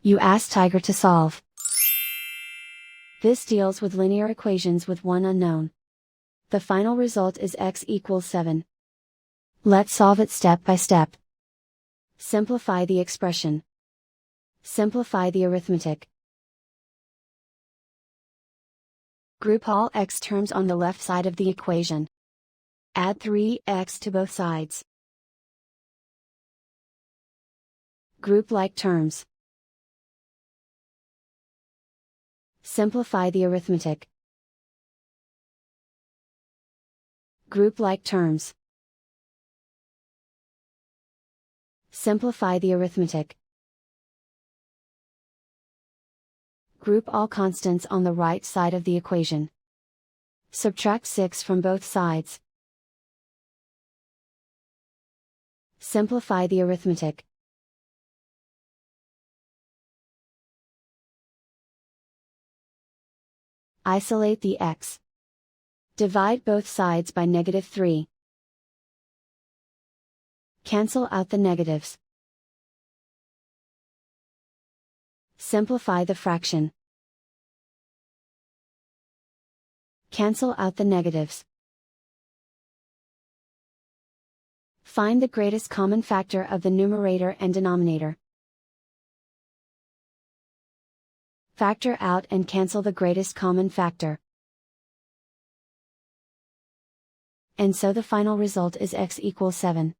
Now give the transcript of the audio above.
You ask Tiger to solve. This deals with linear equations with one unknown. The final result is x equals 7. Let's solve it step by step. Simplify the expression. Simplify the arithmetic. Group all x terms on the left side of the equation. Add 3x to both sides. Group like terms. Simplify the arithmetic. Group like terms. Simplify the arithmetic. Group all constants on the right side of the equation. Subtract 6 from both sides. Simplify the arithmetic. Isolate the x. Divide both sides by -3. Cancel out the negatives. Simplify the fraction. Cancel out the negatives. Find the greatest common factor of the numerator and denominator. Factor out and cancel the greatest common factor. And so the final result is x equals 7.